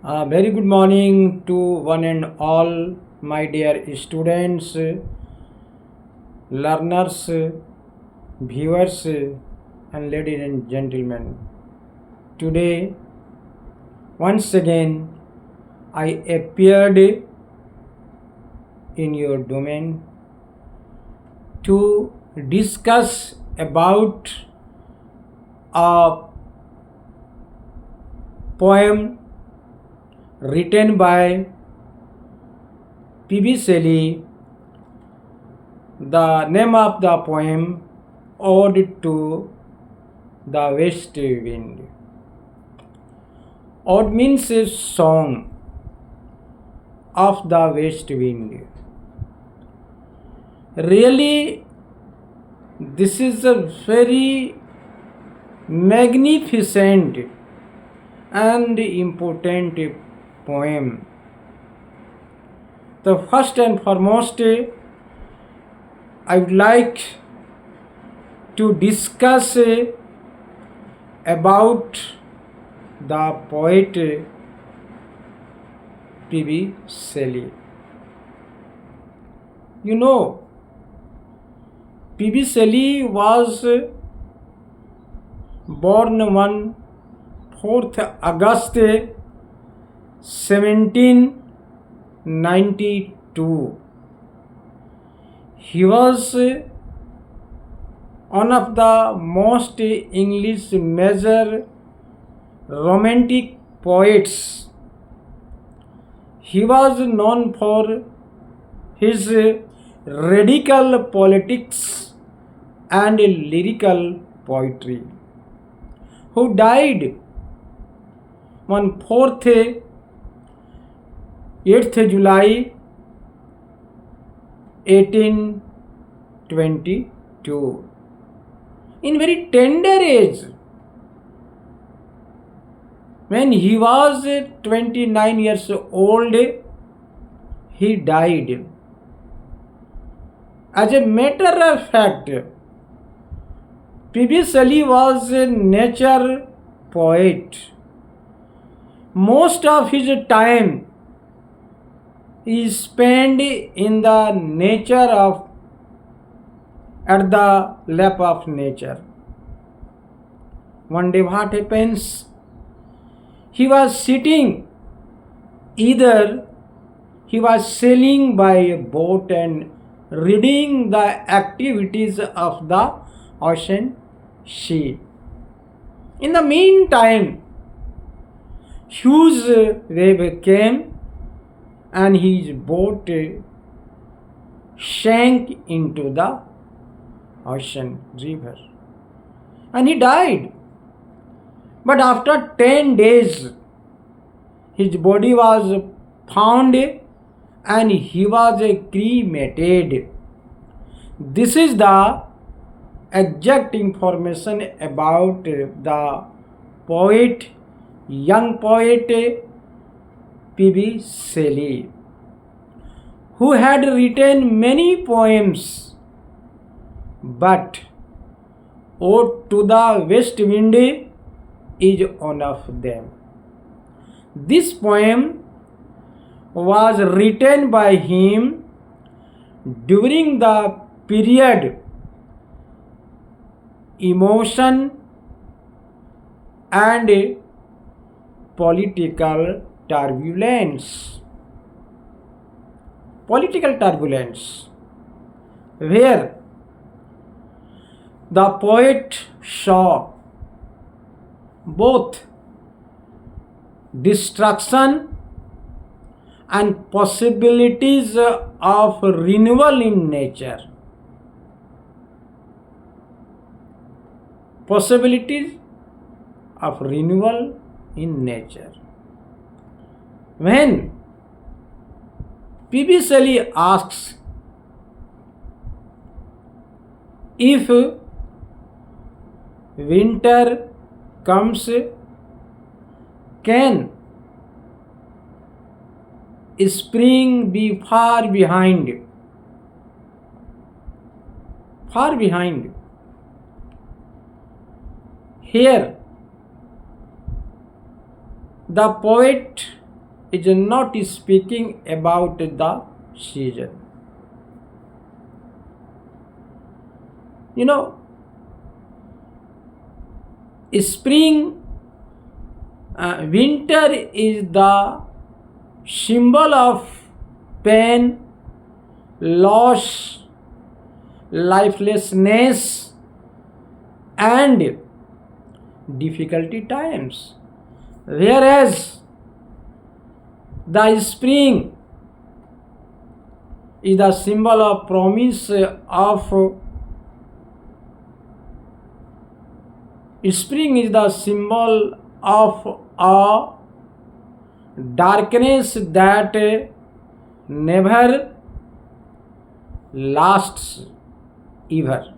Very good morning to one and all, my dear students, learners, viewers, and ladies and gentlemen. Today, once again, I appeared in your domain to discuss about a poem written by P.B. Shelley. The name of the poem, Ode to the West Wind. Ode means a song of the west wind. Really, this is a very magnificent and important poem. The first and foremost, I would like to discuss about the poet P.B. Shelley. You know, P.B. Shelley was born on 4th August 1792. He was one of the most English major romantic poets. He was known for his radical politics and lyrical poetry. Who died on 8th July 1822 in very tender age. When he was 29 years old, he died. As a matter of fact, P.B. Shelley was a nature poet. Most of his time is spent in the nature of at the lap of nature. One day what happens? He was sitting, either he was sailing by a boat and reading the activities of the ocean sea. In the meantime, huge wave came and his boat sank into the ocean river and he died. But after 10 days, his body was found and he was cremated. This is the exact information about the poet, young poet P.B. Shelley, who had written many poems, but Ode to the West Wind is one of them. This poem was written by him during the period emotion and political turbulence. Where the poet saw both destruction and possibilities of renewal in nature. Possibilities of renewal in nature. When P.B. Shelley asks if winter comes, can spring be far behind? Far behind. Here, the poet is not speaking about the season. You know, spring, winter is the symbol of pain, loss, lifelessness, and difficulty times. Whereas the spring is the symbol of promise of spring is the symbol of a darkness that never lasts ever.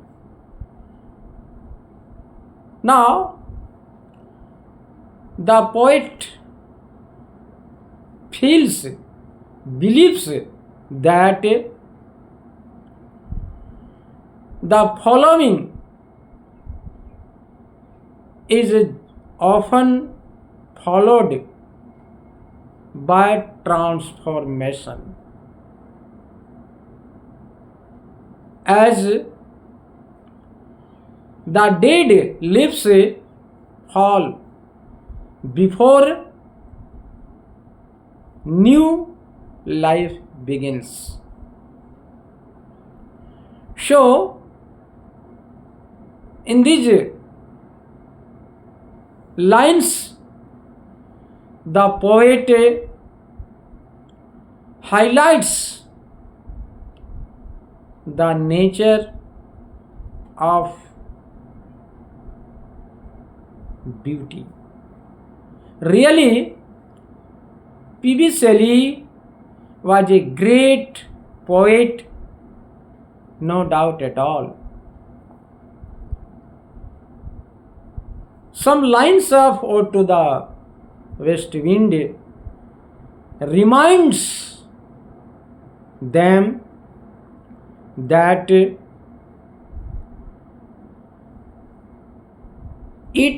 Now, the poet feels, believes that the following is often followed by transformation. As the dead leaves fall before new life begins. So, in these lines, the poet highlights the nature of beauty. Really, P.B. Shelley was a great poet, no doubt at all. Some lines of Ode to the West Wind reminds them that it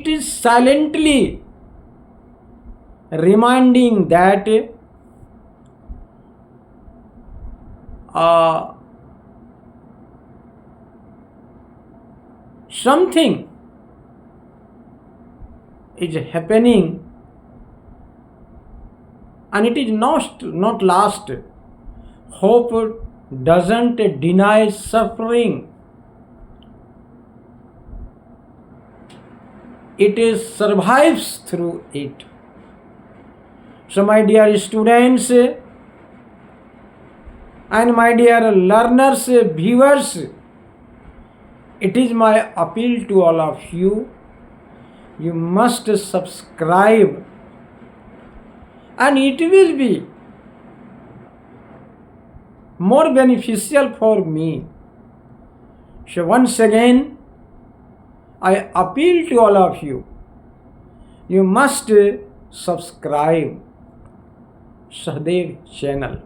is silently reminding that something is happening and it is not last. Hope doesn't deny suffering. It is survives through it. So my dear students and my dear learners, viewers, it is my appeal to all of you. You must subscribe and it will be more beneficial for me. So once again, I appeal to all of you. You must subscribe Sahadev channel,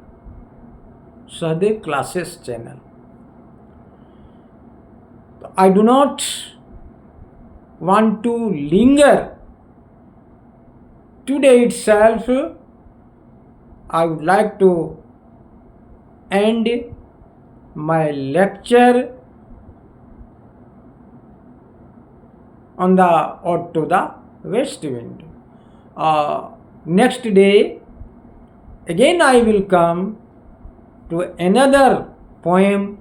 Sahadev classes channel. I do not want to linger. Today itself, I would like to end my lecture on the Ode to the West Wind. Next day, again I will come to another poem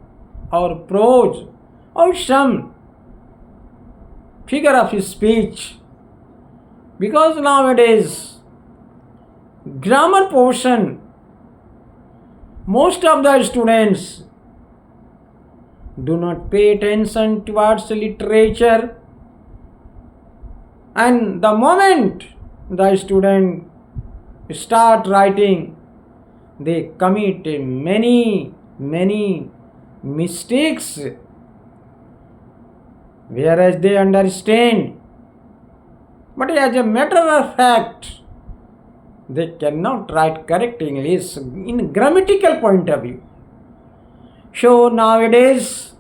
or prose or some figure of speech, because nowadays grammar portion, most of the students do not pay attention towards literature, and the moment the student start writing, they commit many mistakes, whereas they understand, but as a matter of fact, they cannot write correct English in grammatical point of view. So nowadays,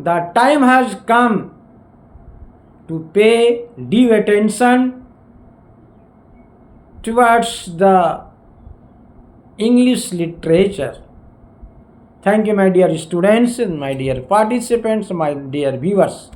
the time has come to pay due attention towards the English literature. Thank you, my dear students, my dear participants, my dear viewers.